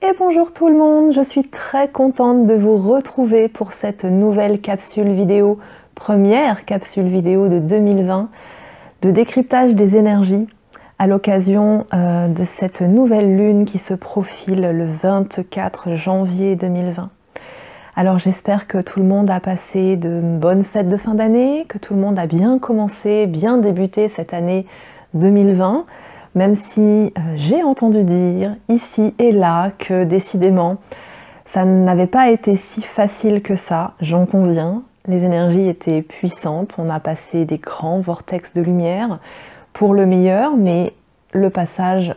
Et bonjour tout le monde, je suis très contente de vous retrouver pour cette nouvelle capsule vidéo, première capsule vidéo de 2020, de décryptage des énergies à l'occasion de cette nouvelle lune qui se profile le 24 janvier 2020. Alors j'espère que tout le monde a passé de bonnes fêtes de fin d'année, que tout le monde a bien commencé, bien débuté cette année 2020, même si j'ai entendu dire ici et là que décidément ça n'avait pas été si facile que ça, j'en conviens. Les énergies étaient puissantes, on a passé des grands vortex de lumière pour le meilleur, mais le passage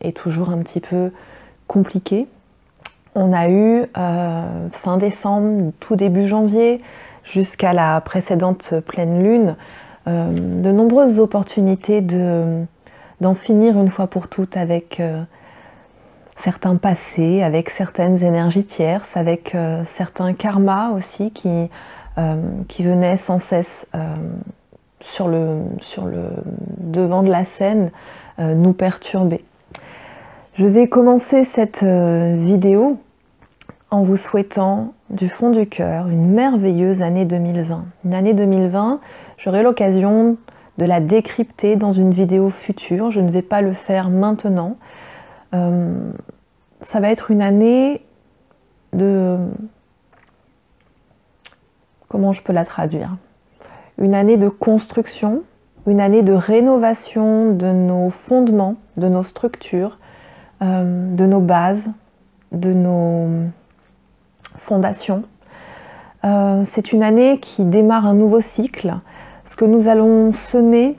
est toujours un petit peu compliqué. On a eu fin décembre, tout début janvier, jusqu'à la précédente pleine lune, de nombreuses opportunités d'en finir une fois pour toutes avec certains passés, avec certaines énergies tierces, avec certains karmas aussi qui venaient sans cesse sur le devant de la scène nous perturber. Je vais commencer cette vidéo en vous souhaitant du fond du cœur une merveilleuse année 2020. Une année 2020, j'aurai l'occasion de la décrypter dans une vidéo future. Je ne vais pas le faire maintenant. Ça va être une année de... Comment je peux la traduire? Une année de construction, une année de rénovation de nos fondements, de nos structures, de nos bases, de nos fondations. C'est une année qui démarre un nouveau cycle. Ce que nous allons semer,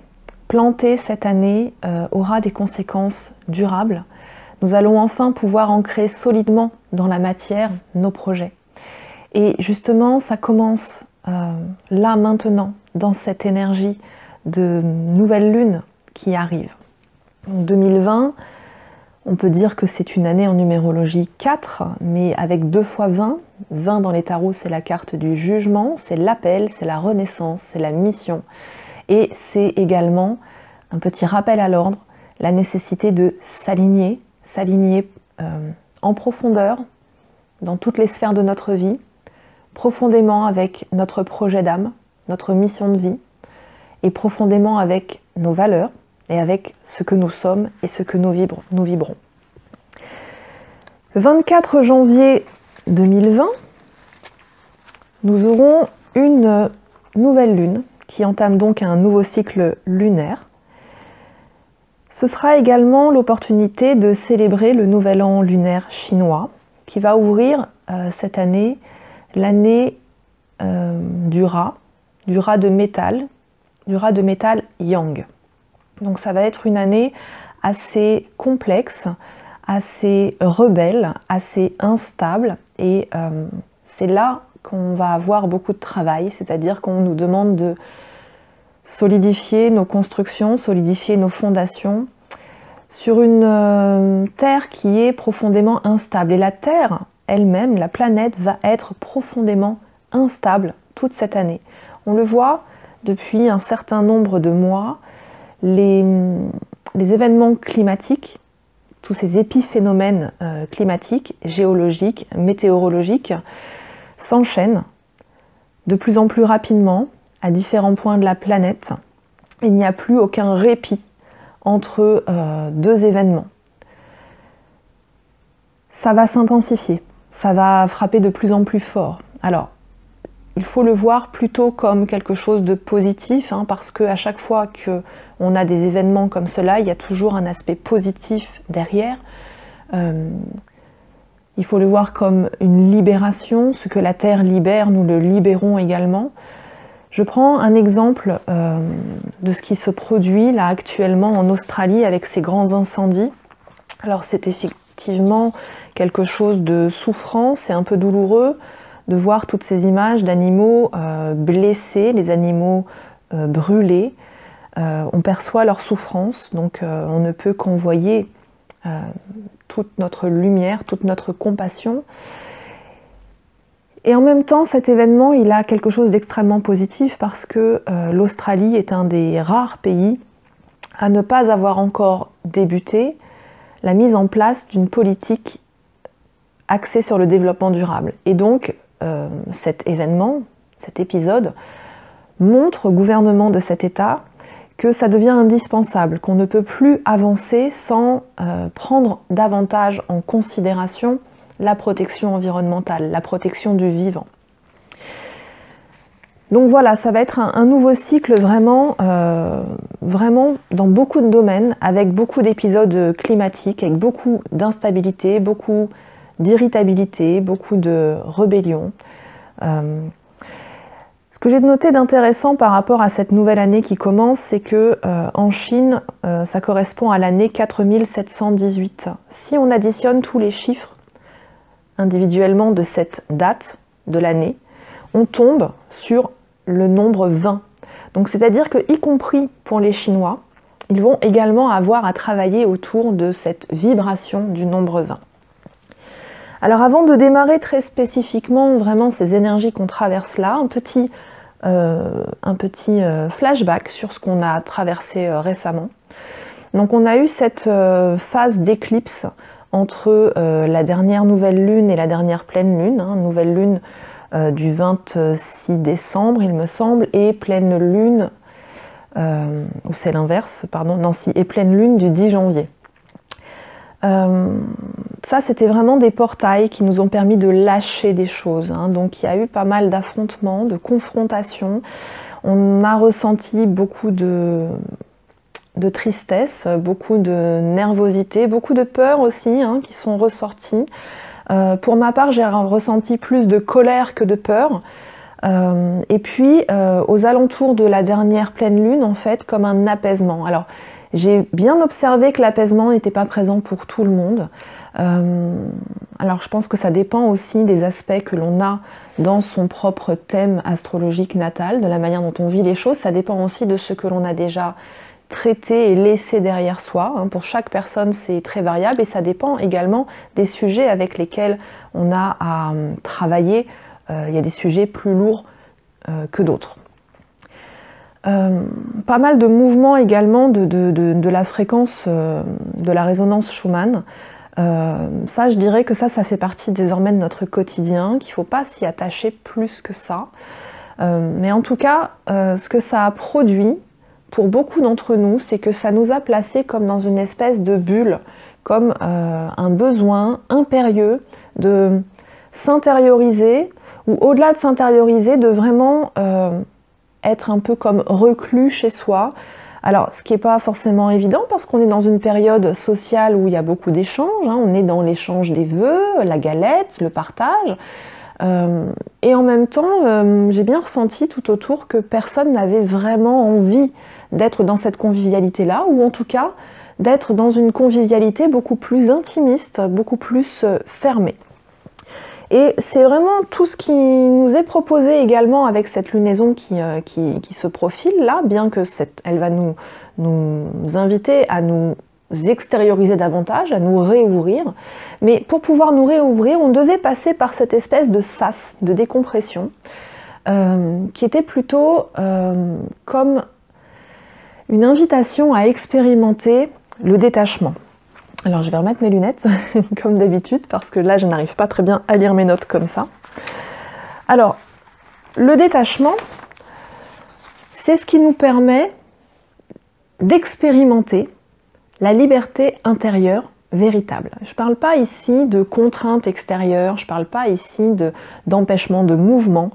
planter cette année aura des conséquences durables. Nous allons enfin pouvoir ancrer solidement dans la matière nos projets. Et justement, ça commence là maintenant, dans cette énergie de nouvelle lune qui arrive. Donc 2020, on peut dire que c'est une année en numérologie 4, mais avec 2 fois 20. 20 dans les tarots, c'est la carte du jugement, c'est l'appel, c'est la renaissance, c'est la mission. Et c'est également un petit rappel à l'ordre, la nécessité de s'aligner en profondeur dans toutes les sphères de notre vie, profondément avec notre projet d'âme, notre mission de vie, et profondément avec nos valeurs, et avec ce que nous sommes et ce que nous vibrons. Le 24 janvier 2020, nous aurons une nouvelle lune qui entame donc un nouveau cycle lunaire. Ce sera également l'opportunité de célébrer le nouvel an lunaire chinois qui va ouvrir cette année l'année du rat de métal yang. Donc ça va être une année assez complexe, assez rebelle, assez instable et c'est là qu'on va avoir beaucoup de travail, c'est-à-dire qu'on nous demande de solidifier nos constructions, solidifier nos fondations sur une terre qui est profondément instable. Et la Terre elle-même, la planète, va être profondément instable toute cette année. On le voit depuis un certain nombre de mois. Les événements climatiques, tous ces épiphénomènes climatiques, géologiques, météorologiques, s'enchaînent de plus en plus rapidement à différents points de la planète. Il n'y a plus aucun répit entre deux événements. Ça va s'intensifier, ça va frapper de plus en plus fort. Alors, il faut le voir plutôt comme quelque chose de positif, parce qu'à chaque fois qu'on a des événements comme cela, il y a toujours un aspect positif derrière. Il faut le voir comme une libération, ce que la Terre libère, nous le libérons également. Je prends un exemple de ce qui se produit là actuellement en Australie avec ces grands incendies. Alors c'est effectivement quelque chose de souffrant, c'est un peu douloureux de voir toutes ces images d'animaux blessés, les animaux brûlés. On perçoit leur souffrance, donc on ne peut qu'envoyer toute notre lumière, toute notre compassion. Et en même temps, cet événement, il a quelque chose d'extrêmement positif parce que l'Australie est un des rares pays à ne pas avoir encore débuté la mise en place d'une politique axé sur le développement durable. Et donc, cet événement, cet épisode, montre au gouvernement de cet État que ça devient indispensable, qu'on ne peut plus avancer sans prendre davantage en considération la protection environnementale, la protection du vivant. Donc voilà, ça va être un nouveau cycle vraiment dans beaucoup de domaines, avec beaucoup d'épisodes climatiques, avec beaucoup d'instabilité, beaucoup d'irritabilité, beaucoup de rébellion. Ce que j'ai noté d'intéressant par rapport à cette nouvelle année qui commence, c'est que en Chine, ça correspond à l'année 4718. Si on additionne tous les chiffres individuellement de cette date de l'année, on tombe sur le nombre 20. Donc c'est-à-dire que, y compris pour les Chinois, ils vont également avoir à travailler autour de cette vibration du nombre 20. Alors avant de démarrer très spécifiquement vraiment ces énergies qu'on traverse là, un petit flashback sur ce qu'on a traversé récemment. Donc on a eu cette phase d'éclipse entre la dernière nouvelle lune et la dernière pleine lune, nouvelle lune du 26 décembre il me semble, et pleine lune, ou c'est l'inverse, pardon, non si, et pleine lune du 10 janvier. Ça c'était vraiment des portails qui nous ont permis de lâcher des choses, donc il y a eu pas mal d'affrontements, de confrontations, on a ressenti beaucoup de tristesse, beaucoup de nervosité, beaucoup de peur aussi qui sont ressorties. Pour ma part, j'ai ressenti plus de colère que de peur. Et puis, aux alentours de la dernière pleine lune, en fait, comme un apaisement. Alors, j'ai bien observé que l'apaisement n'était pas présent pour tout le monde. Alors, je pense que ça dépend aussi des aspects que l'on a dans son propre thème astrologique natal, de la manière dont on vit les choses. Ça dépend aussi de ce que l'on a déjà traité et laissé derrière soi. Pour chaque personne, c'est très variable et ça dépend également des sujets avec lesquels on a à travailler. Il y a des sujets plus lourds que d'autres. Pas mal de mouvements également de la fréquence de la résonance Schumann. Ça, je dirais que ça fait partie désormais de notre quotidien, qu'il ne faut pas s'y attacher plus que ça. Mais en tout cas, ce que ça a produit, pour beaucoup d'entre nous, c'est que ça nous a placés comme dans une espèce de bulle, comme un besoin impérieux de s'intérioriser, ou au-delà de s'intérioriser, de vraiment être un peu comme reclus chez soi. Alors, ce qui n'est pas forcément évident, parce qu'on est dans une période sociale où il y a beaucoup d'échanges, on est dans l'échange des vœux, la galette, le partage, et en même temps, j'ai bien ressenti tout autour que personne n'avait vraiment envie d'être dans cette convivialité-là, ou en tout cas d'être dans une convivialité beaucoup plus intimiste, beaucoup plus fermée. Et c'est vraiment tout ce qui nous est proposé également avec cette lunaison qui se profile là, bien que elle va nous inviter à nous extérioriser davantage, à nous réouvrir. Mais pour pouvoir nous réouvrir, on devait passer par cette espèce de sas, de décompression, qui était plutôt comme une invitation à expérimenter le détachement. Alors je vais remettre mes lunettes, comme d'habitude, parce que là je n'arrive pas très bien à lire mes notes comme ça. Alors, le détachement, c'est ce qui nous permet d'expérimenter la liberté intérieure véritable. Je ne parle pas ici de contraintes extérieures, je ne parle pas ici d'empêchement de mouvement,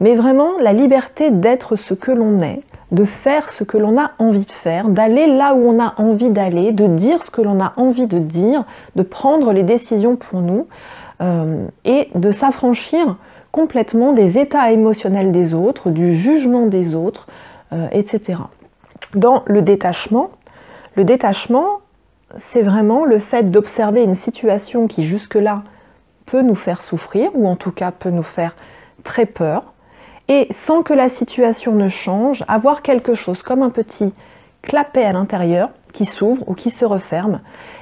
mais vraiment la liberté d'être ce que l'on est, de faire ce que l'on a envie de faire, d'aller là où on a envie d'aller, de dire ce que l'on a envie de dire, de prendre les décisions pour nous et de s'affranchir complètement des états émotionnels des autres, du jugement des autres, etc. Dans le détachement, c'est vraiment le fait d'observer une situation qui jusque-là peut nous faire souffrir, ou en tout cas peut nous faire très peur, et sans que la situation ne change, avoir quelque chose comme un petit clapet à l'intérieur qui s'ouvre ou qui se referme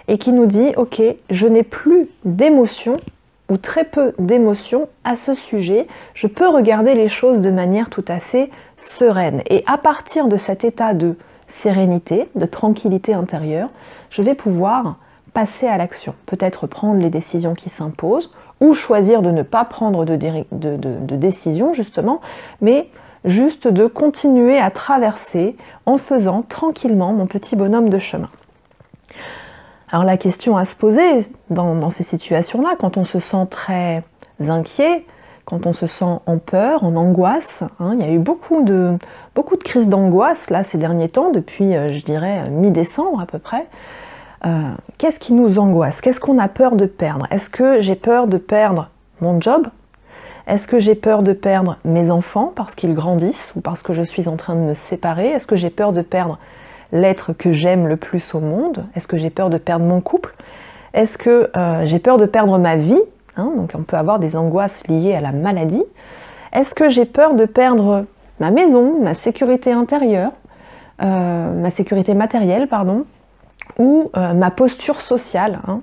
et qui nous dit « Ok, je n'ai plus d'émotion ou très peu d'émotion à ce sujet, je peux regarder les choses de manière tout à fait sereine. » Et à partir de cet état de sérénité, de tranquillité intérieure, je vais pouvoir passer à l'action. Peut-être prendre les décisions qui s'imposent, ou choisir de ne pas prendre de décision, justement, mais juste de continuer à traverser en faisant tranquillement mon petit bonhomme de chemin. Alors la question à se poser dans ces situations-là, quand on se sent très inquiet, quand on se sent en peur, en angoisse, hein, il y a eu beaucoup de crises d'angoisse là ces derniers temps, depuis je dirais mi-décembre à peu près. Qu'est-ce qui nous angoisse? Qu'est-ce qu'on a peur de perdre? Est-ce que j'ai peur de perdre mon job? Est-ce que j'ai peur de perdre mes enfants parce qu'ils grandissent ou parce que je suis en train de me séparer? Est-ce que j'ai peur de perdre l'être que j'aime le plus au monde? Est-ce que j'ai peur de perdre mon couple? Est-ce que j'ai peur de perdre ma vie? Hein, donc on peut avoir des angoisses liées à la maladie. Est-ce que j'ai peur de perdre ma maison, ma sécurité intérieure, ma sécurité matérielle, pardon, ou ma posture sociale, hein.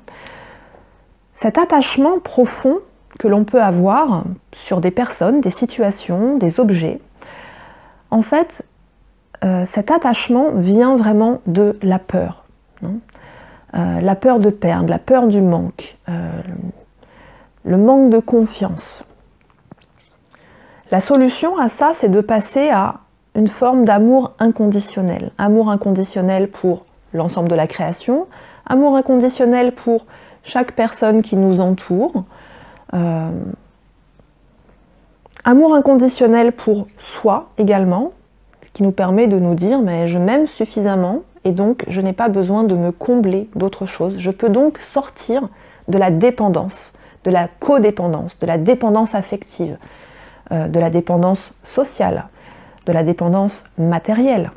Cet attachement profond que l'on peut avoir sur des personnes, des situations, des objets, en fait, cet attachement vient vraiment de la peur, hein. La peur de perdre, la peur du manque, le manque de confiance. La solution à ça, c'est de passer à une forme d'amour inconditionnel. Amour inconditionnel pour l'ensemble de la création, amour inconditionnel pour chaque personne qui nous entoure, amour inconditionnel pour soi également, ce qui nous permet de nous dire mais je m'aime suffisamment et donc je n'ai pas besoin de me combler d'autre chose. Je peux donc sortir de la dépendance, de la codépendance, de la dépendance affective, de la dépendance sociale, de la dépendance matérielle.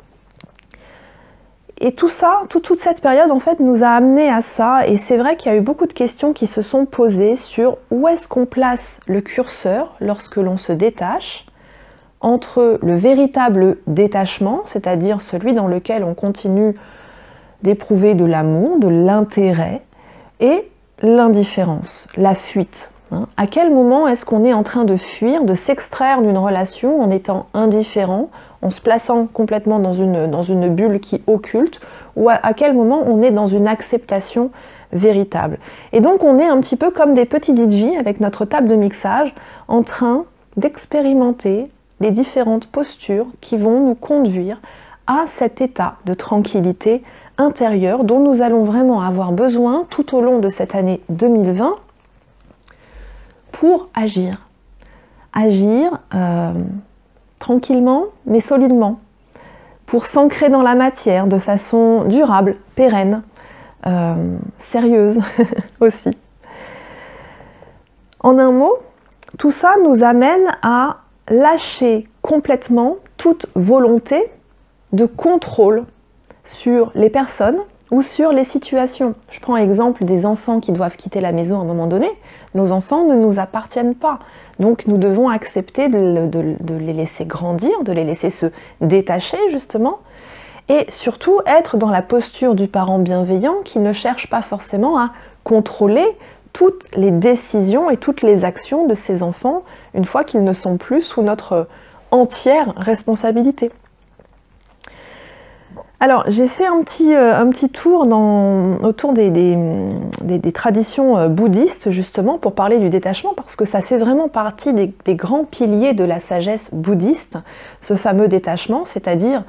Et tout ça, toute cette période en fait nous a amené à ça, et c'est vrai qu'il y a eu beaucoup de questions qui se sont posées sur où est-ce qu'on place le curseur lorsque l'on se détache entre le véritable détachement, c'est-à-dire celui dans lequel on continue d'éprouver de l'amour, de l'intérêt, et l'indifférence, la fuite. À quel moment est-ce qu'on est en train de fuir, de s'extraire d'une relation en étant indifférent, en se plaçant complètement dans une bulle qui occulte, ou à quel moment on est dans une acceptation véritable. Et donc on est un petit peu comme des petits DJ avec notre table de mixage, en train d'expérimenter les différentes postures qui vont nous conduire à cet état de tranquillité intérieure dont nous allons vraiment avoir besoin tout au long de cette année 2020 pour agir. Agir tranquillement mais solidement, pour s'ancrer dans la matière de façon durable, pérenne, sérieuse aussi. En un mot, tout ça nous amène à lâcher complètement toute volonté de contrôle sur les personnes ou sur les situations. Je prends l'exemple des enfants qui doivent quitter la maison à un moment donné. Nos enfants ne nous appartiennent pas. Donc nous devons accepter de les laisser grandir, de les laisser se détacher justement, et surtout être dans la posture du parent bienveillant qui ne cherche pas forcément à contrôler toutes les décisions et toutes les actions de ses enfants une fois qu'ils ne sont plus sous notre entière responsabilité. Alors j'ai fait un petit tour autour des traditions bouddhistes justement pour parler du détachement, parce que ça fait vraiment partie des grands piliers de la sagesse bouddhiste, ce fameux détachement, c'est-à-dire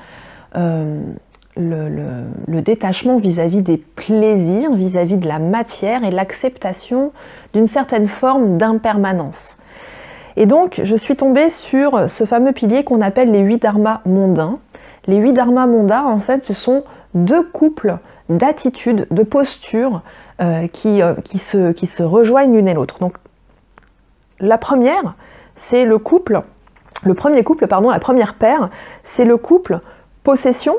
le détachement vis-à-vis des plaisirs, vis-à-vis de la matière et l'acceptation d'une certaine forme d'impermanence. Et donc je suis tombée sur ce fameux pilier qu'on appelle les 8 dharmas mondains. Les 8 dharmas mondains, en fait, ce sont 2 couples d'attitudes, de postures qui se rejoignent l'une et l'autre. Donc, la première, c'est la première paire, c'est le couple possession,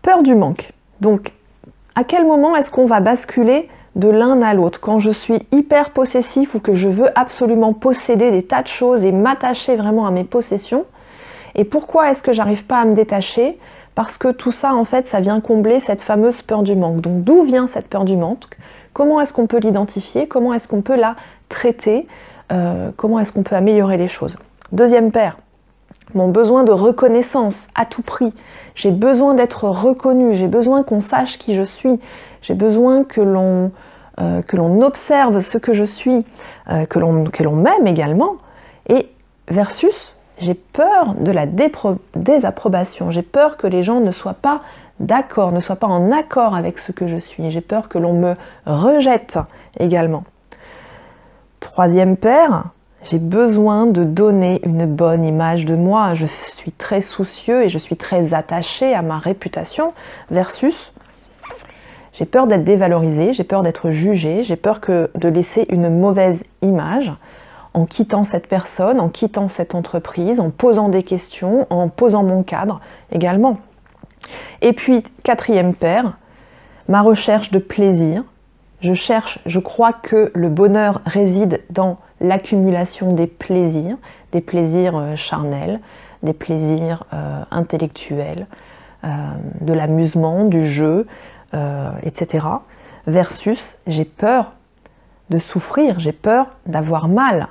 peur du manque. Donc, à quel moment est-ce qu'on va basculer de l'un à l'autre? Quand je suis hyper possessif ou que je veux absolument posséder des tas de choses et m'attacher vraiment à mes possessions. Et pourquoi est-ce que j'arrive pas à me détacher? Parce que tout ça, en fait, ça vient combler cette fameuse peur du manque. Donc d'où vient cette peur du manque? Comment est-ce qu'on peut l'identifier? Comment est-ce qu'on peut la traiter? Comment est-ce qu'on peut améliorer les choses? Deuxième paire, mon besoin de reconnaissance à tout prix. J'ai besoin d'être reconnue, j'ai besoin qu'on sache qui je suis, j'ai besoin que l'on observe ce que je suis, que l'on m'aime également, et versus j'ai peur de la désapprobation, j'ai peur que les gens ne soient pas d'accord, ne soient pas en accord avec ce que je suis, j'ai peur que l'on me rejette également. Troisième paire, j'ai besoin de donner une bonne image de moi, je suis très soucieux et je suis très attaché à ma réputation, versus j'ai peur d'être dévalorisé, j'ai peur d'être jugé, j'ai peur de laisser une mauvaise image en quittant cette personne, en quittant cette entreprise, en posant des questions, en posant mon cadre également. Et puis, quatrième paire, ma recherche de plaisir. Je crois que le bonheur réside dans l'accumulation des plaisirs charnels, des plaisirs intellectuels, de l'amusement, du jeu, etc. Versus, j'ai peur de souffrir, j'ai peur d'avoir mal.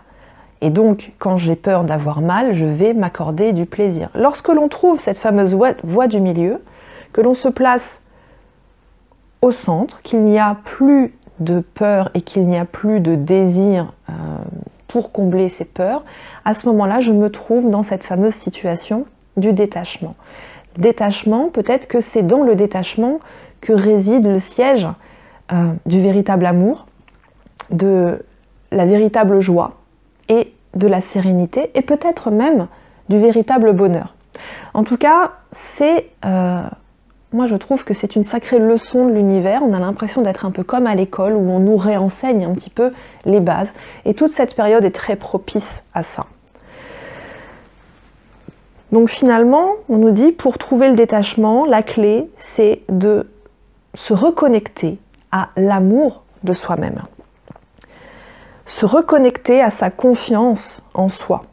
Et donc, quand j'ai peur d'avoir mal, je vais m'accorder du plaisir. Lorsque l'on trouve cette fameuse voie du milieu, que l'on se place au centre, qu'il n'y a plus de peur et qu'il n'y a plus de désir pour combler ces peurs, à ce moment-là, je me trouve dans cette fameuse situation du détachement. Détachement, peut-être que c'est dans le détachement que réside le siège du véritable amour, de la véritable joie et de la sérénité, et peut-être même du véritable bonheur. En tout cas, moi je trouve que c'est une sacrée leçon de l'univers. On a l'impression d'être un peu comme à l'école où on nous réenseigne un petit peu les bases, et toute cette période est très propice à ça. Donc finalement, on nous dit, pour trouver le détachement, la clé, c'est de se reconnecter à l'amour de soi-même. Se reconnecter à sa confiance en soi.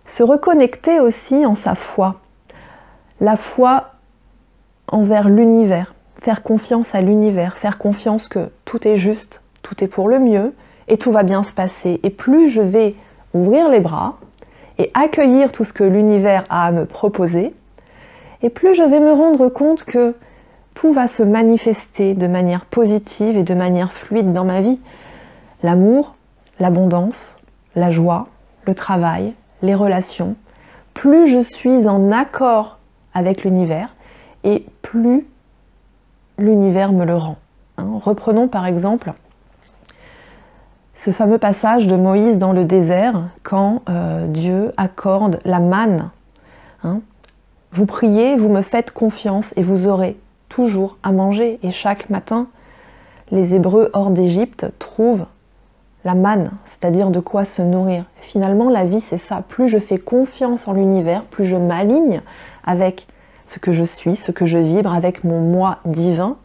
Se reconnecter aussi en sa foi. La foi envers l'univers. Faire confiance à l'univers. Faire confiance que tout est juste, tout est pour le mieux et tout va bien se passer. Et plus je vais ouvrir les bras et accueillir tout ce que l'univers a à me proposer, et plus je vais me rendre compte que tout va se manifester de manière positive et de manière fluide dans ma vie. L'amour, l'abondance, la joie, le travail, les relations. Plus je suis en accord avec l'univers et plus l'univers me le rend. Reprenons par exemple ce fameux passage de Moïse dans le désert quand Dieu accorde la manne. Vous priez, vous me faites confiance et vous aurez toujours à manger. Et chaque matin, les Hébreux hors d'Égypte trouvent la manne, c'est-à-dire de quoi se nourrir. Finalement, la vie, c'est ça. Plus je fais confiance en l'univers, plus je m'aligne avec ce que je suis, ce que je vibre, avec mon moi divin,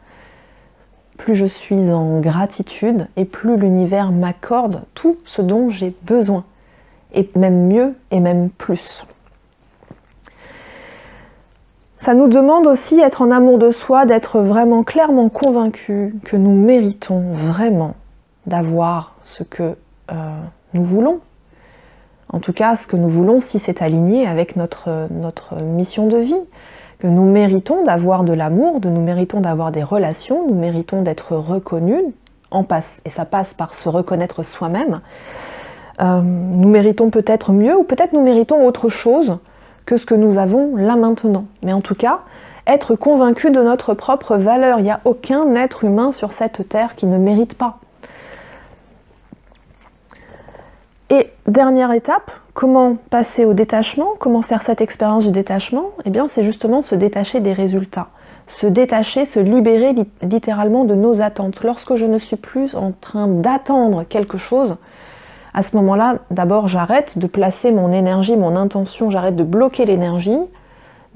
plus je suis en gratitude et plus l'univers m'accorde tout ce dont j'ai besoin. Et même mieux et même plus. Ça nous demande aussi, être en amour de soi, d'être vraiment clairement convaincu que nous méritons vraiment d'avoir ce que nous voulons. En tout cas, ce que nous voulons si c'est aligné avec notre mission de vie. Que nous méritons d'avoir de l'amour, nous méritons d'avoir des relations, nous méritons d'être reconnus, et ça passe par se reconnaître soi-même. Nous méritons peut-être mieux, ou peut-être nous méritons autre chose que ce que nous avons là maintenant. Mais en tout cas, être convaincu de notre propre valeur. Il n'y a aucun être humain sur cette terre qui ne mérite pas. Et dernière étape, comment passer au détachement? Comment faire cette expérience du détachement? Eh bien, c'est justement de se détacher des résultats. Se détacher, se libérer littéralement de nos attentes. Lorsque je ne suis plus en train d'attendre quelque chose, à ce moment-là, d'abord, j'arrête de placer mon énergie, mon intention, j'arrête de bloquer l'énergie.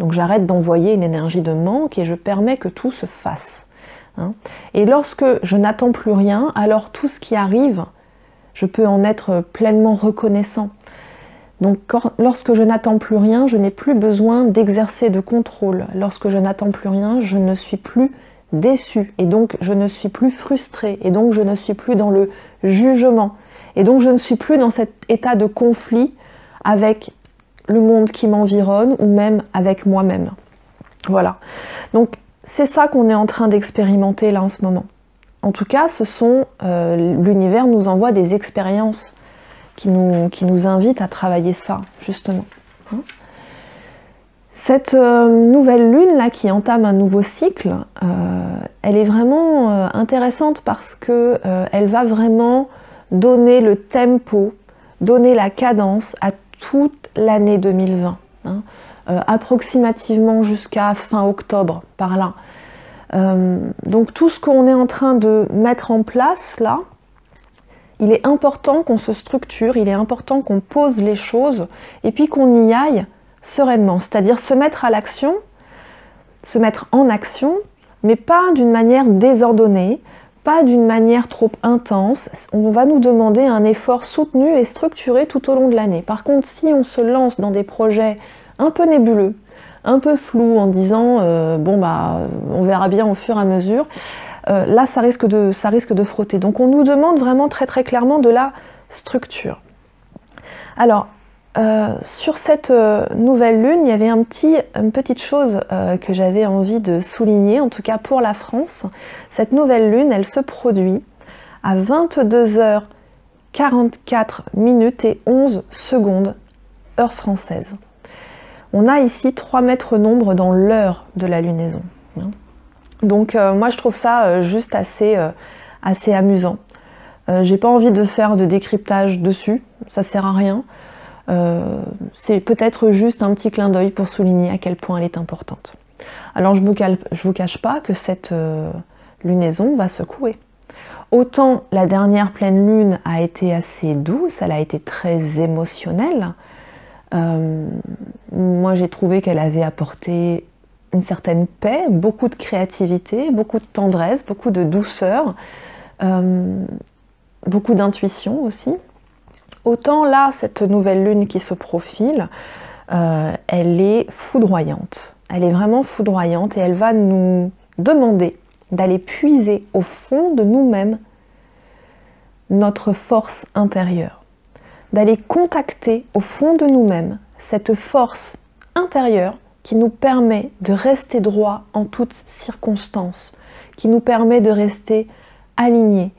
Donc j'arrête d'envoyer une énergie de manque et je permets que tout se fasse. Et lorsque je n'attends plus rien, alors tout ce qui arrive, je peux en être pleinement reconnaissant. Donc lorsque je n'attends plus rien, je n'ai plus besoin d'exercer de contrôle. Lorsque je n'attends plus rien, je ne suis plus déçue. Et donc je ne suis plus frustrée. Et donc je ne suis plus dans le jugement. Et donc je ne suis plus dans cet état de conflit avec le monde qui m'environne ou même avec moi-même. Voilà. Donc c'est ça qu'on est en train d'expérimenter là en ce moment. En tout cas, l'univers nous envoie des expériences qui nous invitent à travailler ça, justement. Cette nouvelle lune là qui entame un nouveau cycle, elle est vraiment intéressante parce que elle va vraiment donner le tempo, donner la cadence à toute l'année 2020, hein, approximativement jusqu'à fin octobre, par là. Donc tout ce qu'on est en train de mettre en place là, il est important qu'on se structure, il est important qu'on pose les choses et puis qu'on y aille sereinement, c'est-à-dire se mettre à l'action, se mettre en action, mais pas d'une manière désordonnée, pas d'une manière trop intense. On va nous demander un effort soutenu et structuré tout au long de l'année. Par contre, si on se lance dans des projets un peu nébuleux, un peu flous, en disant bon bah on verra bien au fur et à mesure, là ça risque de frotter. Donc on nous demande vraiment très très clairement de la structure. Alors sur cette nouvelle lune, il y avait une petite chose que j'avais envie de souligner, en tout cas pour la France. Cette nouvelle lune, elle se produit à 22h44 minutes et 11 secondes, heure française. On a ici 3 mètres nombres dans l'heure de la lunaison. Donc moi je trouve ça juste assez amusant. J'ai pas envie de faire de décryptage dessus, ça sert à rien. C'est peut-être juste un petit clin d'œil pour souligner à quel point elle est importante. Alors je vous cache pas que cette lunaison va secouer. Autant la dernière pleine lune a été assez douce, elle a été très émotionnelle. Moi j'ai trouvé qu'elle avait apporté une certaine paix, beaucoup de créativité, beaucoup de tendresse, beaucoup de douceur, beaucoup d'intuition aussi. Autant là, cette nouvelle lune qui se profile, elle est foudroyante. Elle est vraiment foudroyante et elle va nous demander d'aller puiser au fond de nous-mêmes notre force intérieure. D'aller contacter au fond de nous-mêmes cette force intérieure qui nous permet de rester droit en toutes circonstances, qui nous permet de rester alignés.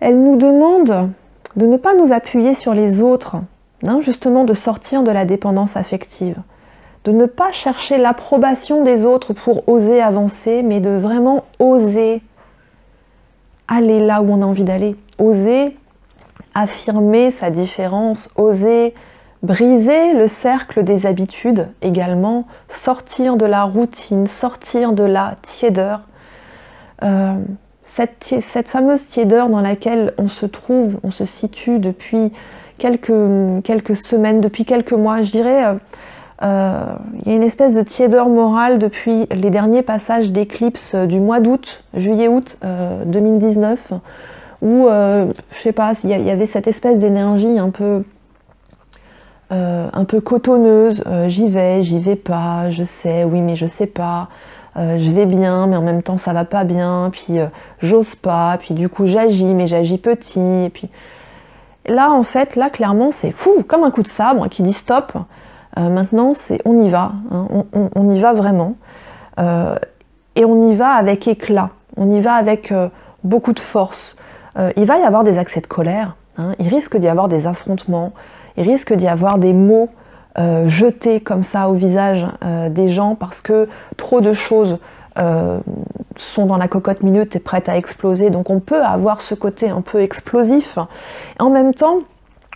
Elle nous demande de ne pas nous appuyer sur les autres, hein, justement de sortir de la dépendance affective, de ne pas chercher l'approbation des autres pour oser avancer, mais de vraiment oser aller là où on a envie d'aller, oser affirmer sa différence, oser briser le cercle des habitudes également, sortir de la routine, sortir de la tiédeur. Cette fameuse tiédeur dans laquelle on se trouve, on se situe depuis quelques semaines, depuis quelques mois, je dirais, il y a une espèce de tiédeur morale depuis les derniers passages d'éclipse du mois d'août, juillet-août 2019, où, je sais pas, il y avait cette espèce d'énergie un peu cotonneuse, j'y vais pas, je sais, oui mais je sais pas. Je vais bien, mais en même temps ça va pas bien, puis j'ose pas, puis du coup j'agis, mais j'agis petit, et puis là en fait, là clairement c'est fou, comme un coup de sabre qui dit stop, maintenant c'est on y va, hein, on y va vraiment, et on y va avec éclat, on y va avec beaucoup de force. Il va y avoir des accès de colère, hein, il risque d'y avoir des affrontements, il risque d'y avoir des mots jetés comme ça au visage des gens parce que trop de choses sont dans la cocotte minute et prêtes à exploser. Donc on peut avoir ce côté un peu explosif. En même temps,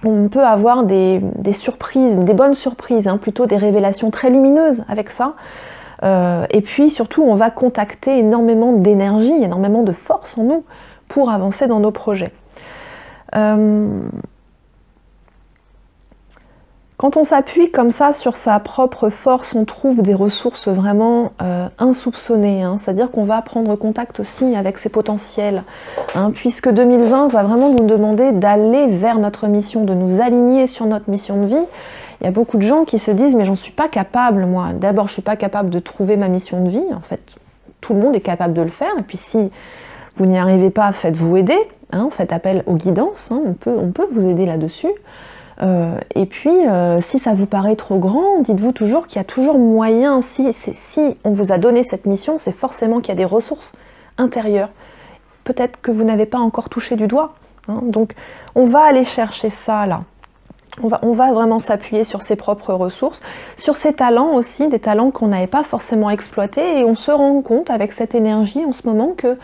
on peut avoir des surprises, des bonnes surprises, hein, plutôt des révélations très lumineuses avec ça. Et puis surtout, on va contacter énormément d'énergie, énormément de force en nous pour avancer dans nos projets. Quand on s'appuie comme ça sur sa propre force, on trouve des ressources vraiment insoupçonnées, hein. C'est-à-dire qu'on va prendre contact aussi avec ses potentiels, hein, puisque 2020 va vraiment nous demander d'aller vers notre mission, de nous aligner sur notre mission de vie. Il y a beaucoup de gens qui se disent « mais j'en suis pas capable, moi. D'abord, je suis pas capable de trouver ma mission de vie. » En fait, tout le monde est capable de le faire. Et puis si vous n'y arrivez pas, faites-vous aider, hein, faites appel aux guidances, hein, on peut vous aider là-dessus. Et puis, si ça vous paraît trop grand, dites-vous toujours qu'il y a toujours moyen, si on vous a donné cette mission, c'est forcément qu'il y a des ressources intérieures. Peut-être que vous n'avez pas encore touché du doigt. Hein. Donc, on va aller chercher ça là. On va vraiment s'appuyer sur ses propres ressources, sur ses talents aussi, des talents qu'on n'avait pas forcément exploités, et on se rend compte avec cette énergie en ce moment que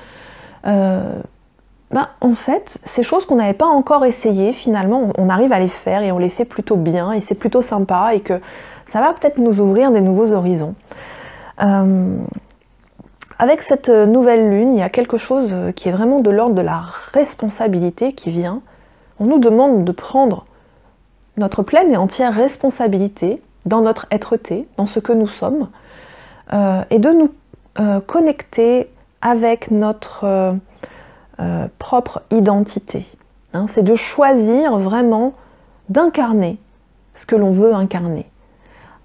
en fait, ces choses qu'on n'avait pas encore essayées, finalement, on arrive à les faire et on les fait plutôt bien et c'est plutôt sympa et que ça va peut-être nous ouvrir des nouveaux horizons. Avec cette nouvelle lune, il y a quelque chose qui est vraiment de l'ordre de la responsabilité qui vient. On nous demande de prendre notre pleine et entière responsabilité dans notre être-té, dans ce que nous sommes, et de nous connecter avec notre propre identité. Hein, c'est de choisir vraiment d'incarner ce que l'on veut incarner.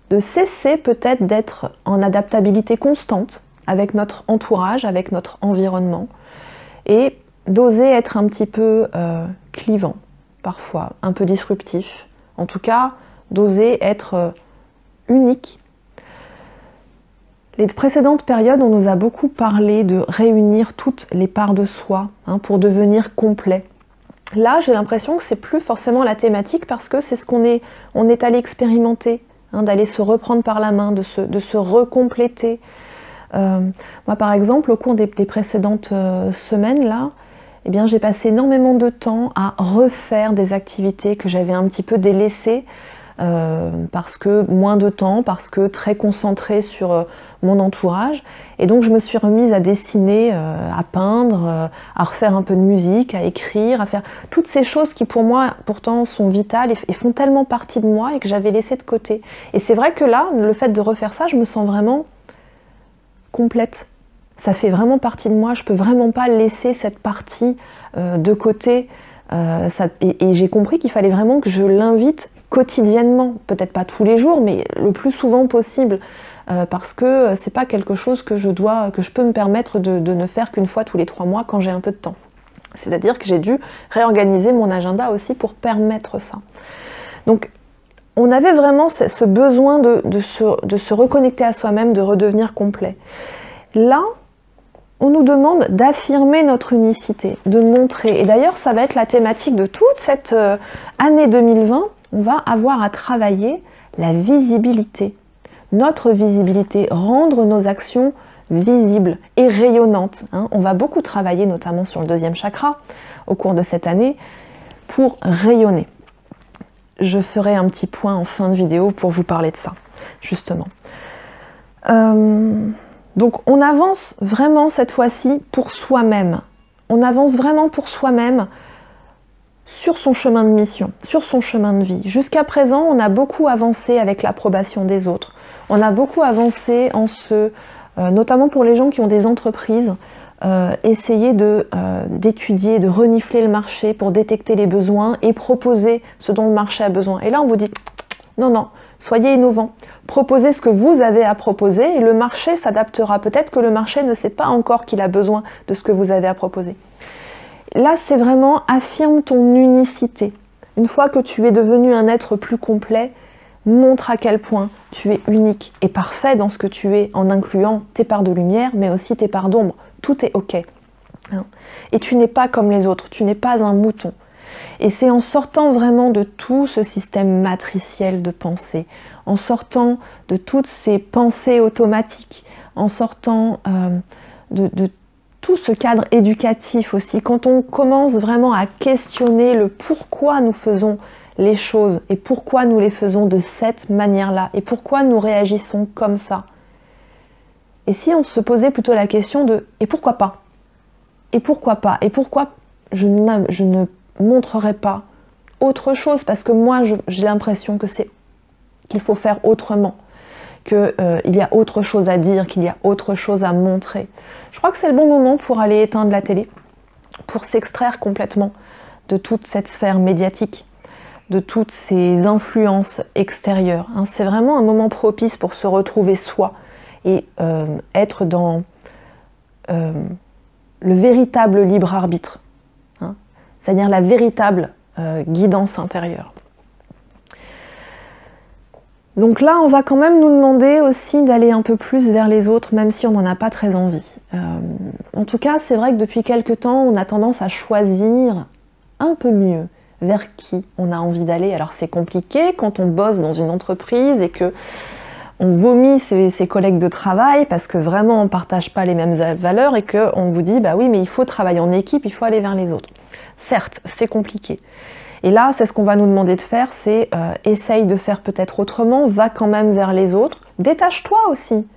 De cesser peut-être d'être en adaptabilité constante avec notre entourage, avec notre environnement, et d'oser être un petit peu clivant, parfois un peu disruptif. En tout cas, d'oser être unique. Les précédentes périodes, on nous a beaucoup parlé de réunir toutes les parts de soi pour devenir complet. Là, j'ai l'impression que c'est plus forcément la thématique parce que c'est ce qu'on est allé expérimenter, d'aller se reprendre par la main, de se recompléter. Moi, par exemple, au cours des précédentes semaines, là, eh bien, j'ai passé énormément de temps à refaire des activités que j'avais un petit peu délaissées parce que moins de temps, parce que très concentrée sur mon entourage. Et donc, je me suis remise à dessiner, à peindre, à refaire un peu de musique, à écrire, à faire toutes ces choses qui, pour moi, pourtant, sont vitales et font tellement partie de moi et que j'avais laissé de côté. Et c'est vrai que là, le fait de refaire ça, je me sens vraiment complète. Ça fait vraiment partie de moi, je peux vraiment pas laisser cette partie de côté. Et j'ai compris qu'il fallait vraiment que je l'invite quotidiennement, peut-être pas tous les jours, mais le plus souvent possible, parce que c'est pas quelque chose que je peux me permettre de ne faire qu'une fois tous les 3 mois quand j'ai un peu de temps. C'est-à-dire que j'ai dû réorganiser mon agenda aussi pour permettre ça. Donc, on avait vraiment ce besoin de se reconnecter à soi-même, de redevenir complet. Là, on nous demande d'affirmer notre unicité, de montrer. Et d'ailleurs, ça va être la thématique de toute cette année 2020. On va avoir à travailler la visibilité. Notre visibilité, rendre nos actions visibles et rayonnantes. On va beaucoup travailler, notamment sur le 2e chakra, au cours de cette année, pour rayonner. Je ferai un petit point en fin de vidéo pour vous parler de ça, justement. Donc on avance vraiment cette fois-ci pour soi-même. On avance vraiment pour soi-même sur son chemin de mission, sur son chemin de vie. Jusqu'à présent, on a beaucoup avancé avec l'approbation des autres. On a beaucoup avancé notamment pour les gens qui ont des entreprises, essayer d'étudier, de renifler le marché pour détecter les besoins et proposer ce dont le marché a besoin. Et là, on vous dit, non, non, soyez innovants. Proposez ce que vous avez à proposer et le marché s'adaptera. Peut-être que le marché ne sait pas encore qu'il a besoin de ce que vous avez à proposer. Là, c'est vraiment affirme ton unicité. Une fois que tu es devenu un être plus complet, montre à quel point tu es unique et parfait dans ce que tu es en incluant tes parts de lumière, mais aussi tes parts d'ombre. Tout est ok. Et tu n'es pas comme les autres, tu n'es pas un mouton. Et c'est en sortant vraiment de tout ce système matriciel de pensée, en sortant de toutes ces pensées automatiques, en sortant de tout ce cadre éducatif aussi, quand on commence vraiment à questionner le pourquoi nous faisons les choses et pourquoi nous les faisons de cette manière-là et pourquoi nous réagissons comme ça. Et si on se posait plutôt la question de « et pourquoi pas ?» Et pourquoi pas? Et pourquoi je ne montrerai pas autre chose? Parce que moi, j'ai l'impression que qu'il faut faire autrement, qu'il y a autre chose à dire, qu'il y a autre chose à montrer. Je crois que c'est le bon moment pour aller éteindre la télé, pour s'extraire complètement de toute cette sphère médiatique, de toutes ces influences extérieures. C'est vraiment un moment propice pour se retrouver soi et être dans le véritable libre arbitre, c'est-à-dire la véritable guidance intérieure. Donc là, on va quand même nous demander aussi d'aller un peu plus vers les autres, même si on n'en a pas très envie. En tout cas, c'est vrai que depuis quelque temps, on a tendance à choisir un peu mieux vers qui on a envie d'aller. Alors c'est compliqué quand on bosse dans une entreprise et que on vomit ses collègues de travail parce que vraiment on ne partage pas les mêmes valeurs et qu'on vous dit bah oui mais il faut travailler en équipe, il faut aller vers les autres. Certes, c'est compliqué. Et là, c'est ce qu'on va nous demander de faire, c'est essaye de faire peut-être autrement, va quand même vers les autres, détache-toi aussi.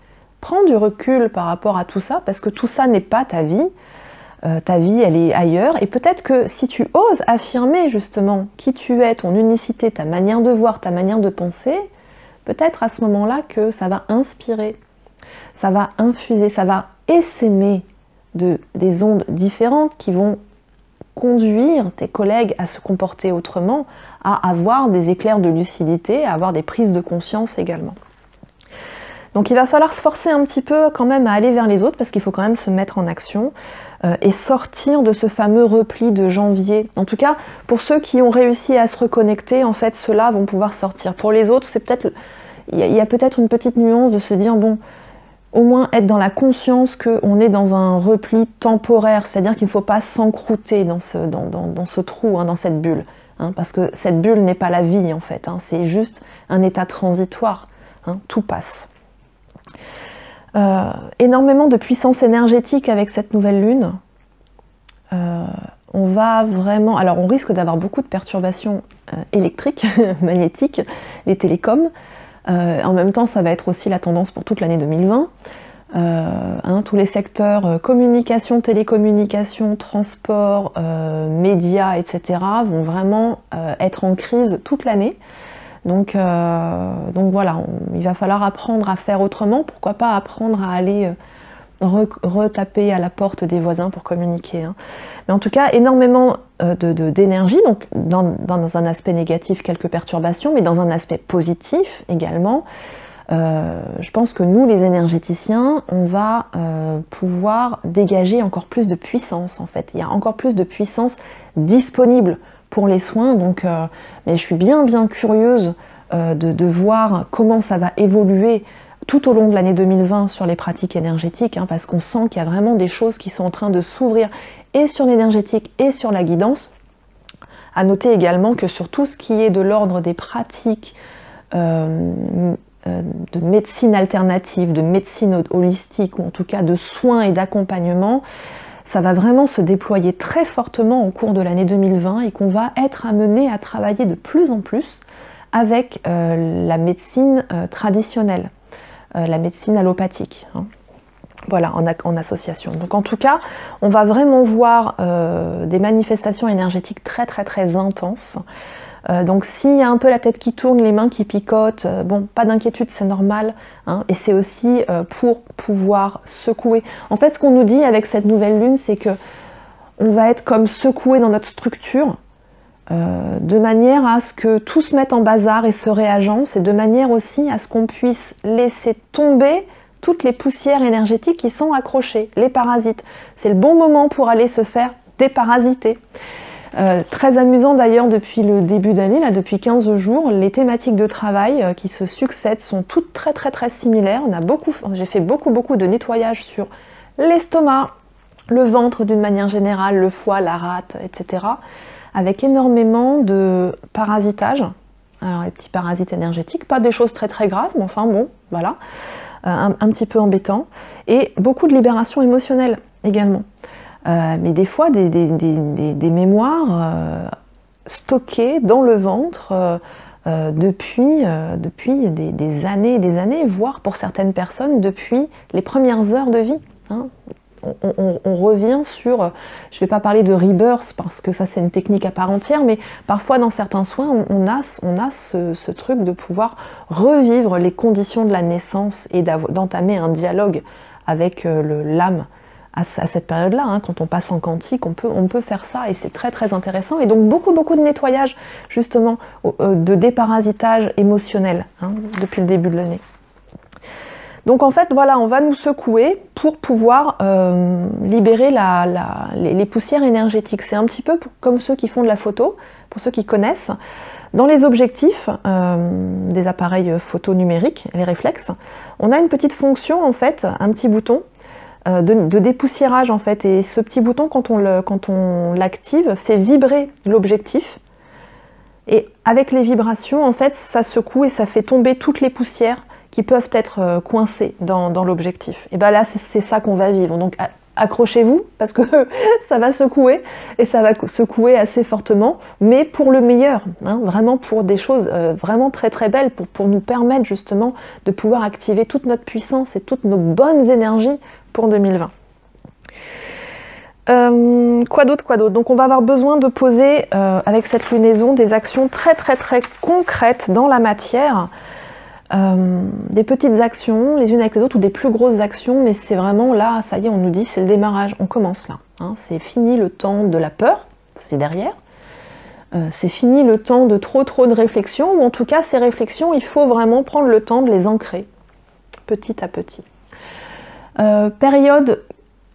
Prends du recul par rapport à tout ça parce que tout ça n'est pas ta vie. Ta vie, elle est ailleurs. Et peut-être que si tu oses affirmer justement qui tu es, ton unicité, ta manière de voir, ta manière de penser, peut-être à ce moment-là que ça va inspirer, ça va infuser, ça va essaimer des ondes différentes qui vont conduire tes collègues à se comporter autrement, à avoir des éclairs de lucidité, à avoir des prises de conscience également. Donc il va falloir se forcer un petit peu quand même à aller vers les autres parce qu'il faut quand même se mettre en action et sortir de ce fameux repli de janvier. En tout cas, pour ceux qui ont réussi à se reconnecter, en fait, ceux-là vont pouvoir sortir. Pour les autres, c'est peut-être, il y a peut-être une petite nuance de se dire, bon, au moins être dans la conscience qu'on est dans un repli temporaire, c'est-à-dire qu'il ne faut pas s'encrouter dans ce trou, hein, dans cette bulle. Hein, parce que cette bulle n'est pas la vie, en fait. Hein, c'est juste un état transitoire. Hein, tout passe. Énormément de puissance énergétique avec cette nouvelle lune. On va vraiment... Alors on risque d'avoir beaucoup de perturbations électriques, magnétiques, les télécoms. En même temps, ça va être aussi la tendance pour toute l'année 2020. Tous les secteurs communication, télécommunication, transport, médias, etc. vont vraiment être en crise toute l'année. Donc voilà, il va falloir apprendre à faire autrement, pourquoi pas apprendre à aller retaper à la porte des voisins pour communiquer. Hein. Mais en tout cas, énormément d'énergie, donc dans un aspect négatif, quelques perturbations, mais dans un aspect positif également. Je pense que nous, les énergéticiens, on va pouvoir dégager encore plus de puissance, en fait. Il y a encore plus de puissance disponible pour les soins, donc mais je suis bien curieuse de voir comment ça va évoluer tout au long de l'année 2020 sur les pratiques énergétiques, hein, parce qu'on sent qu'il y a vraiment des choses qui sont en train de s'ouvrir et sur l'énergétique et sur la guidance. À noter également que sur tout ce qui est de l'ordre des pratiques de médecine alternative, de médecine holistique, ou en tout cas de soins et d'accompagnement, ça va vraiment se déployer très fortement au cours de l'année 2020 et qu'on va être amené à travailler de plus en plus avec la médecine traditionnelle, la médecine allopathique, hein. Voilà, en association. Donc en tout cas, on va vraiment voir des manifestations énergétiques très intenses. Donc s'il y a un peu la tête qui tourne, les mains qui picotent, bon, pas d'inquiétude, c'est normal, hein, et c'est aussi pour pouvoir secouer. En fait, ce qu'on nous dit avec cette nouvelle lune, c'est que on va être comme secoué dans notre structure, de manière à ce que tout se mette en bazar et se réagence, et de manière aussi à ce qu'on puisse laisser tomber toutes les poussières énergétiques qui sont accrochées, les parasites. C'est le bon moment pour aller se faire déparasiter. Très amusant d'ailleurs depuis le début d'année, là depuis 15 jours, les thématiques de travail qui se succèdent sont toutes très similaires. J'ai fait beaucoup de nettoyage sur l'estomac, le ventre d'une manière générale, le foie, la rate, etc. Avec énormément de parasitage. Alors les petits parasites énergétiques, pas des choses très graves, mais enfin bon, voilà, un petit peu embêtant. Et beaucoup de libération émotionnelle également. Mais des fois des mémoires stockées dans le ventre depuis des années et des années, voire pour certaines personnes depuis les premières heures de vie. Hein. On revient sur, je ne vais pas parler de rebirth parce que ça c'est une technique à part entière, mais parfois dans certains soins on a ce truc de pouvoir revivre les conditions de la naissance et d'entamer un dialogue avec l'âme à cette période-là, hein, quand on passe en quantique, on peut faire ça et c'est très intéressant. Et donc beaucoup de nettoyage justement, de déparasitage émotionnel, hein, depuis le début de l'année. Donc en fait, voilà, on va nous secouer pour pouvoir libérer les poussières énergétiques. C'est un petit peu comme ceux qui font de la photo, pour ceux qui connaissent. Dans les objectifs des appareils photo numériques, les réflexes, on a une petite fonction en fait, un petit bouton de dépoussiérage en fait. Et ce petit bouton, quand on l'active, fait vibrer l'objectif. Et avec les vibrations, en fait, ça secoue et ça fait tomber toutes les poussières qui peuvent être coincées dans l'objectif. Et bien là, c'est ça qu'on va vivre. Donc accrochez-vous, parce que ça va secouer, et ça va secouer assez fortement, mais pour le meilleur, hein, vraiment pour des choses vraiment très très belles, pour nous permettre justement de pouvoir activer toute notre puissance et toutes nos bonnes énergies pour 2020. Quoi d'autre? Donc on va avoir besoin de poser avec cette lunaison des actions très très très concrètes dans la matière, des petites actions les unes avec les autres ou des plus grosses actions, mais c'est vraiment là, ça y est, on nous dit c'est le démarrage, on commence là, hein, c'est fini le temps de la peur, c'est derrière, c'est fini le temps de trop de réflexion, ou en tout cas ces réflexions, il faut vraiment prendre le temps de les ancrer petit à petit. Période,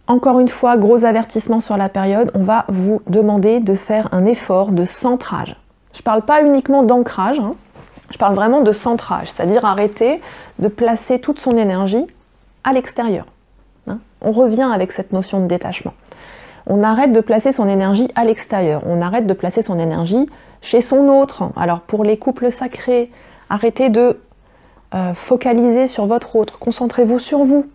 encore une fois, gros avertissement sur la période, on va vous demander de faire un effort de centrage. Je ne parle pas uniquement d'ancrage, hein, je parle vraiment de centrage, c'est-à-dire arrêter de placer toute son énergie à l'extérieur. Hein. On revient avec cette notion de détachement. On arrête de placer son énergie à l'extérieur, on arrête de placer son énergie chez son autre. Alors pour les couples sacrés, arrêtez de focaliser sur votre autre, concentrez-vous sur vous.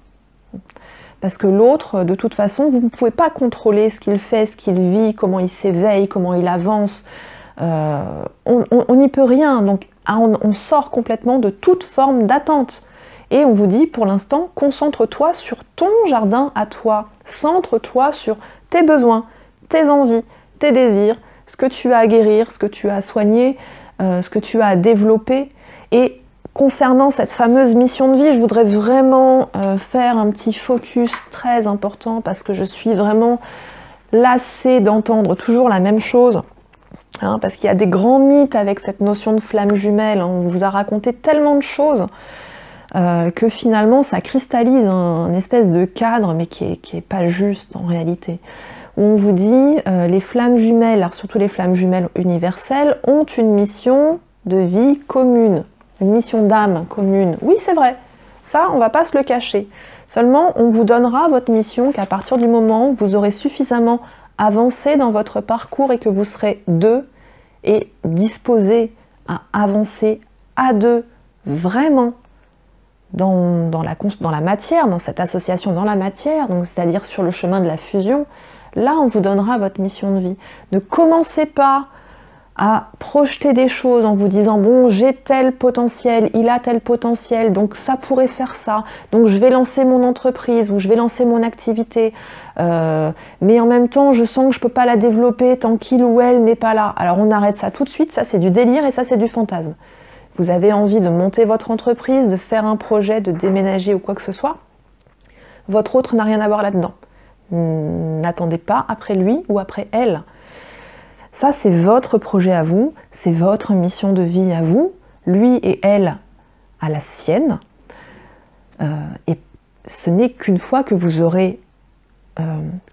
Parce que l'autre, de toute façon, vous ne pouvez pas contrôler ce qu'il fait, ce qu'il vit, comment il s'éveille, comment il avance. On n'y peut rien, donc on sort complètement de toute forme d'attente. Et on vous dit, pour l'instant, concentre-toi sur ton jardin à toi. Centre-toi sur tes besoins, tes envies, tes désirs, ce que tu as à guérir, ce que tu as à soigner, ce que tu as à développer. Et concernant cette fameuse mission de vie, je voudrais vraiment faire un petit focus très important parce que je suis vraiment lassée d'entendre toujours la même chose. Hein, parce qu'il y a des grands mythes avec cette notion de flamme jumelle. Hein, on vous a raconté tellement de choses que finalement ça cristallise un espèce de cadre, mais qui est pas juste en réalité. Où on vous dit les flammes jumelles, alors surtout les flammes jumelles universelles, ont une mission de vie commune. Une mission d'âme commune. Oui, c'est vrai. Ça, on ne va pas se le cacher. Seulement, on vous donnera votre mission qu'à partir du moment où vous aurez suffisamment avancé dans votre parcours et que vous serez deux et disposés à avancer à deux vraiment dans la matière, dans cette association dans la matière, donc c'est-à-dire sur le chemin de la fusion. Là, on vous donnera votre mission de vie. Ne commencez pas à projeter des choses en vous disant bon, j'ai tel potentiel, il a tel potentiel, donc ça pourrait faire ça, donc je vais lancer mon entreprise ou je vais lancer mon activité, mais en même temps je sens que je peux pas la développer tant qu'il ou elle n'est pas là. Alors on arrête ça tout de suite, ça c'est du délire et ça c'est du fantasme. Vous avez envie de monter votre entreprise, de faire un projet, de déménager ou quoi que ce soit, votre autre n'a rien à voir là-dedans. N'attendez pas après lui ou après elle. Ça, c'est votre projet à vous, c'est votre mission de vie à vous, lui et elle à la sienne. Et ce n'est qu'une fois que vous aurez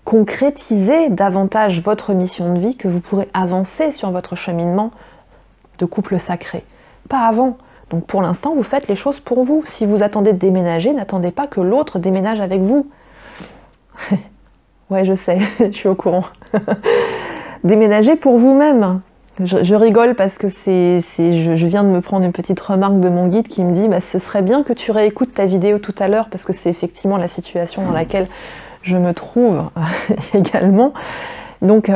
concrétisé davantage votre mission de vie que vous pourrez avancer sur votre cheminement de couple sacré. Pas avant. Donc pour l'instant, vous faites les choses pour vous. Si vous attendez de déménager, n'attendez pas que l'autre déménage avec vous. Ouais, je sais, je suis au courant. Déménager pour vous-même. Je rigole parce que je viens de me prendre une petite remarque de mon guide qui me dit bah, ce serait bien que tu réécoutes ta vidéo tout à l'heure parce que c'est effectivement la situation dans laquelle je me trouve également. Donc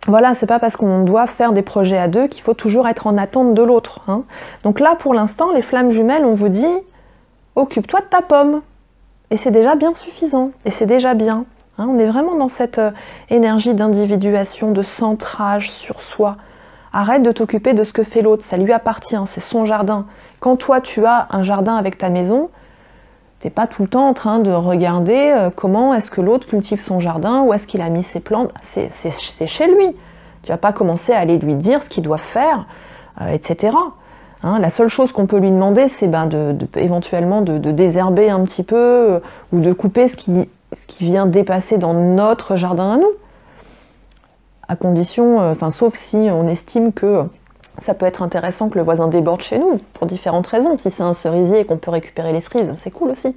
voilà, c'est pas parce qu'on doit faire des projets à deux qu'il faut toujours être en attente de l'autre. Hein. Donc là, pour l'instant, les flammes jumelles, on vous dit occupe-toi de ta pomme. Et c'est déjà bien suffisant. Et c'est déjà bien. Hein, on est vraiment dans cette énergie d'individuation, de centrage sur soi. Arrête de t'occuper de ce que fait l'autre, ça lui appartient, c'est son jardin. Quand toi tu as un jardin avec ta maison, t'es pas tout le temps en train de regarder comment est-ce que l'autre cultive son jardin, où est-ce qu'il a mis ses plantes, c'est chez lui. Tu vas pas commencer à aller lui dire ce qu'il doit faire, etc. Hein, la seule chose qu'on peut lui demander, c'est éventuellement de désherber un petit peu ou de couper ce qui vient dépasser dans notre jardin à nous. À condition, sauf si on estime que ça peut être intéressant que le voisin déborde chez nous, pour différentes raisons. Si c'est un cerisier et qu'on peut récupérer les cerises, c'est cool aussi.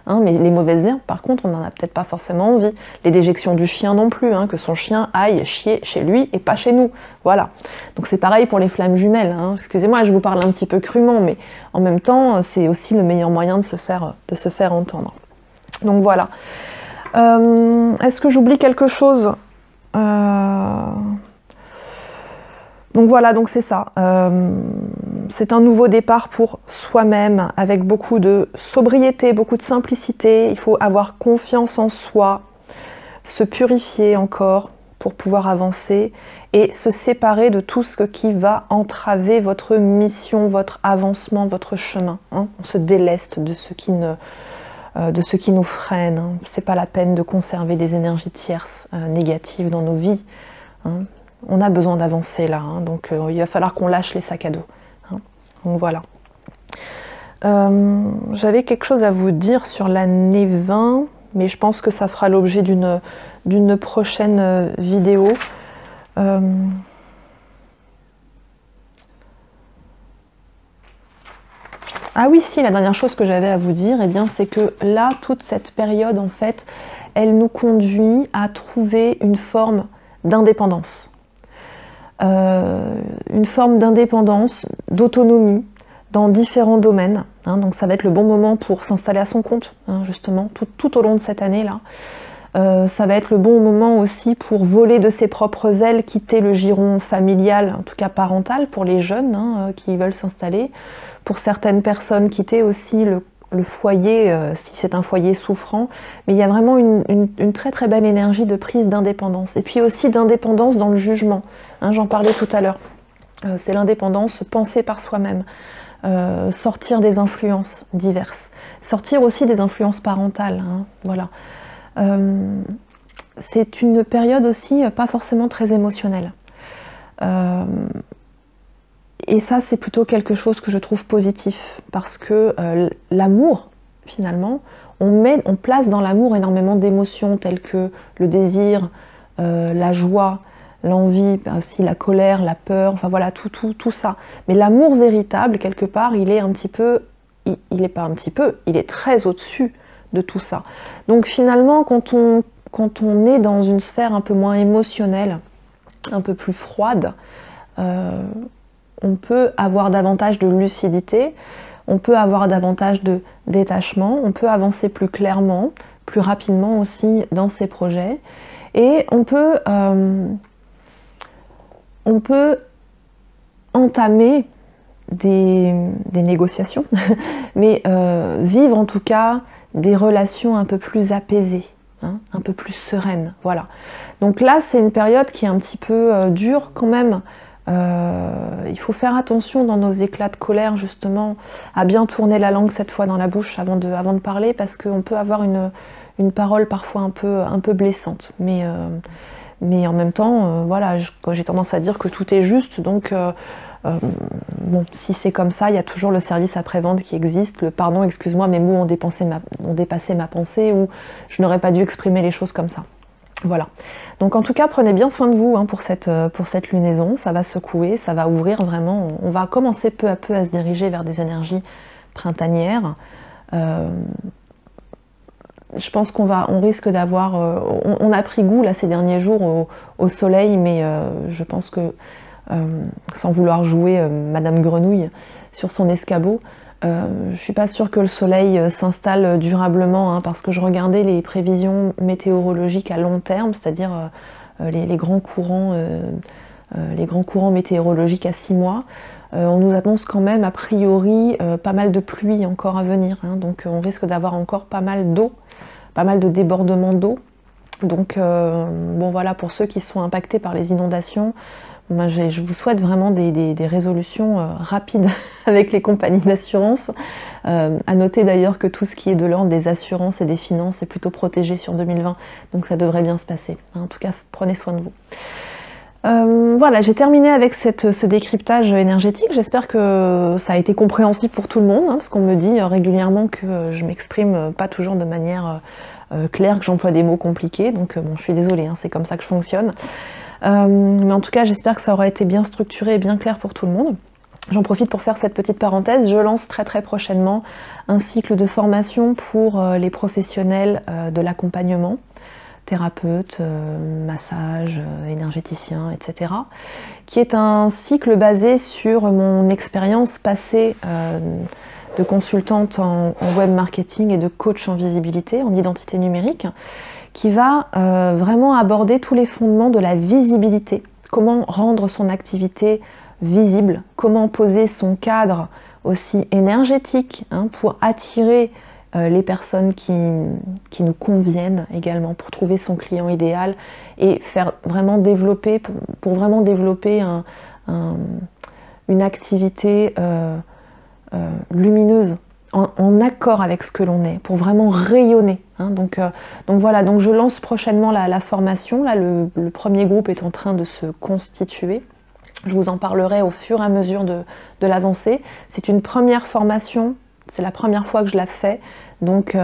Hein, mais les mauvaises herbes, par contre, on n'en a peut-être pas forcément envie. Les déjections du chien non plus, hein, que son chien aille chier chez lui et pas chez nous. Voilà. Donc c'est pareil pour les flammes jumelles. Hein. Excusez-moi, je vous parle un petit peu crûment, mais en même temps, c'est aussi le meilleur moyen de se faire entendre. Donc voilà. Est-ce que j'oublie quelque chose ? Donc voilà, donc c'est ça. C'est un nouveau départ pour soi-même, avec beaucoup de sobriété, beaucoup de simplicité. Il faut avoir confiance en soi, se purifier encore pour pouvoir avancer et se séparer de tout ce qui va entraver votre mission, votre avancement, votre chemin. Hein. On se déleste de ce qui nous freine. Hein. C'est pas la peine de conserver des énergies tierces négatives dans nos vies. Hein. On a besoin d'avancer là, hein. Donc il va falloir qu'on lâche les sacs à dos. Hein. Donc voilà. J'avais quelque chose à vous dire sur l'année 20, mais je pense que ça fera l'objet d'une prochaine vidéo. Ah oui, si, la dernière chose que j'avais à vous dire, eh bien, c'est que là, toute cette période, en fait, elle nous conduit à trouver une forme d'indépendance. Une forme d'indépendance, d'autonomie dans différents domaines. Hein, donc ça va être le bon moment pour s'installer à son compte, hein, justement, tout au long de cette année-là. Ça va être le bon moment aussi pour voler de ses propres ailes, quitter le giron familial, en tout cas parental, pour les jeunes hein, qui veulent s'installer. Pour certaines personnes, quitter aussi le foyer, si c'est un foyer souffrant. Mais il y a vraiment une très très belle énergie de prise d'indépendance. Et puis aussi d'indépendance dans le jugement. Hein, j'en parlais tout à l'heure. C'est l'indépendance pensée par soi-même. Sortir des influences diverses. Sortir aussi des influences parentales. Hein, voilà. C'est une période aussi pas forcément très émotionnelle. Et ça, c'est plutôt quelque chose que je trouve positif, parce que l'amour, finalement, on place dans l'amour énormément d'émotions telles que le désir, la joie, l'envie, aussi la colère, la peur, enfin voilà, tout ça. Mais l'amour véritable, quelque part, il est un petit peu, il n'est pas un petit peu, il est très au-dessus de tout ça. Donc finalement, quand on est dans une sphère un peu moins émotionnelle, un peu plus froide, on peut avoir davantage de lucidité, on peut avoir davantage de détachement, on peut avancer plus clairement, plus rapidement aussi dans ses projets, et on peut entamer des négociations, mais vivre en tout cas des relations un peu plus apaisées, hein, un peu plus sereines, voilà. Donc là, c'est une période qui est un petit peu dure quand même. Il faut faire attention dans nos éclats de colère justement à bien tourner la langue cette fois dans la bouche avant de parler, parce qu'on peut avoir une parole parfois un peu blessante, mais en même temps voilà, j'ai tendance à dire que tout est juste, donc bon, si c'est comme ça, il y a toujours le service après-vente qui existe, le pardon, excuse-moi, mes mots ont dépassé ma pensée, ou je n'aurais pas dû exprimer les choses comme ça. Voilà. Donc en tout cas, prenez bien soin de vous hein, pour cette lunaison. Ça va secouer, ça va ouvrir vraiment. On va commencer peu à peu à se diriger vers des énergies printanières. Je pense on risque d'avoir... on a pris goût là ces derniers jours au soleil, mais je pense que, sans vouloir jouer Madame Grenouille sur son escabeau, je suis pas sûre que le soleil s'installe durablement, hein, parce que je regardais les prévisions météorologiques à long terme, c'est-à-dire les grands courants météorologiques à 6 mois. On nous annonce quand même a priori pas mal de pluie encore à venir, hein, donc on risque d'avoir encore pas mal d'eau, pas mal de débordements d'eau. Donc bon voilà, pour ceux qui sont impactés par les inondations, ben, je vous souhaite vraiment des résolutions rapides avec les compagnies d'assurance. À noter d'ailleurs que tout ce qui est de l'ordre des assurances et des finances est plutôt protégé sur 2020, donc ça devrait bien se passer. En tout cas, prenez soin de vous. Voilà, j'ai terminé avec ce décryptage énergétique. J'espère que ça a été compréhensible pour tout le monde, hein, parce qu'on me dit régulièrement que je m'exprime pas toujours de manière claire, que j'emploie des mots compliqués. Donc bon, je suis désolée, hein, c'est comme ça que je fonctionne. Mais en tout cas, j'espère que ça aura été bien structuré et bien clair pour tout le monde. J'en profite pour faire cette petite parenthèse. Je lance très prochainement un cycle de formation pour les professionnels de l'accompagnement, thérapeutes, massages, énergéticiens, etc. Qui est un cycle basé sur mon expérience passée de consultante en web marketing et de coach en visibilité, en identité numérique, qui va vraiment aborder tous les fondements de la visibilité. Comment rendre son activité visible, comment poser son cadre aussi énergétique hein, pour attirer les personnes qui nous conviennent également, pour trouver son client idéal et faire vraiment développer, pour vraiment développer une activité lumineuse, en accord avec ce que l'on est, pour vraiment rayonner. Hein. Donc voilà, donc je lance prochainement la formation. Là, le premier groupe est en train de se constituer. Je vous en parlerai au fur et à mesure de l'avancée. C'est une première formation, c'est la première fois que je la fais, donc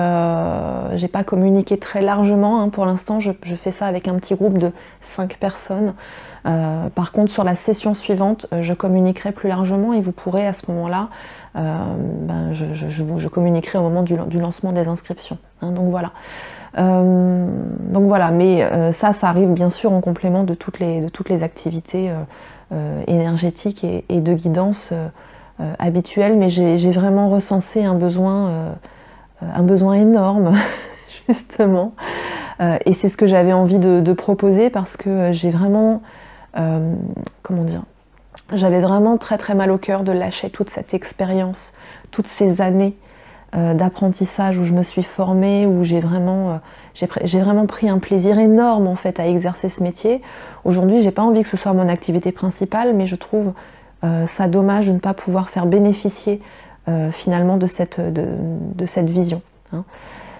j'ai pas communiqué très largement. Hein. Pour l'instant, je fais ça avec un petit groupe de 5 personnes. Par contre, sur la session suivante, je communiquerai plus largement et vous pourrez à ce moment-là, je communiquerai au moment du lancement des inscriptions. Hein, donc voilà. Mais ça arrive bien sûr en complément de toutes les activités énergétiques et de guidance habituelles, mais j'ai vraiment recensé un besoin énorme, justement, et c'est ce que j'avais envie de proposer parce que j'ai vraiment, comment dire, j'avais vraiment très mal au cœur de lâcher toute cette expérience, toutes ces années d'apprentissage où je me suis formée, où j'ai vraiment pris un plaisir énorme en fait à exercer ce métier. Aujourd'hui, j'ai pas envie que ce soit mon activité principale, mais je trouve ça dommage de ne pas pouvoir faire bénéficier finalement de cette vision. Hein.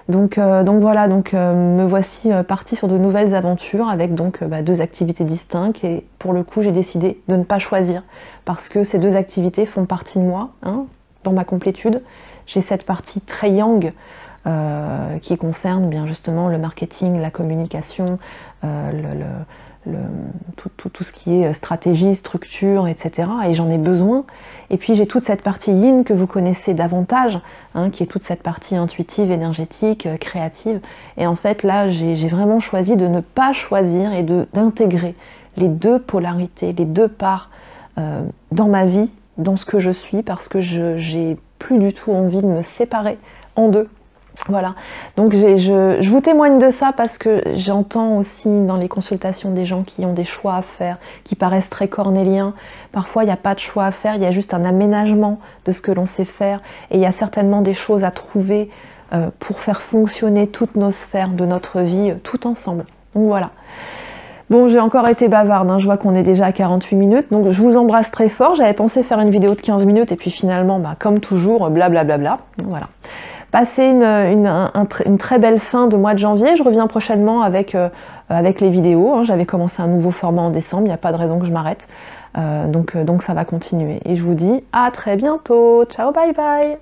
Donc voilà, me voici partie sur de nouvelles aventures avec donc 2 activités distinctes et pour le coup j'ai décidé de ne pas choisir parce que ces 2 activités font partie de moi, hein, dans ma complétude. J'ai cette partie très yang qui concerne bien justement le marketing, la communication, tout ce qui est stratégie, structure, etc. Et j'en ai besoin. Et puis j'ai toute cette partie yin que vous connaissez davantage, hein, qui est toute cette partie intuitive, énergétique, créative. Et en fait là, j'ai vraiment choisi de ne pas choisir et d'intégrer les 2 polarités, les 2 parts dans ma vie, dans ce que je suis, parce que j'ai plus du tout envie de me séparer en 2. Voilà, donc je vous témoigne de ça parce que j'entends aussi dans les consultations des gens qui ont des choix à faire, qui paraissent très cornéliens. Parfois, il n'y a pas de choix à faire, il y a juste un aménagement de ce que l'on sait faire. Et il y a certainement des choses à trouver pour faire fonctionner toutes nos sphères de notre vie, tout ensemble. Donc voilà. Bon, j'ai encore été bavarde, hein. Je vois qu'on est déjà à 48 minutes, donc je vous embrasse très fort. J'avais pensé faire une vidéo de 15 minutes et puis finalement, comme toujours, blablabla. Voilà. Passez une très belle fin de mois de janvier. Je reviens prochainement avec les vidéos. Hein. J'avais commencé un nouveau format en décembre, il n'y a pas de raison que je m'arrête. Donc ça va continuer. Et je vous dis à très bientôt. Ciao, bye bye.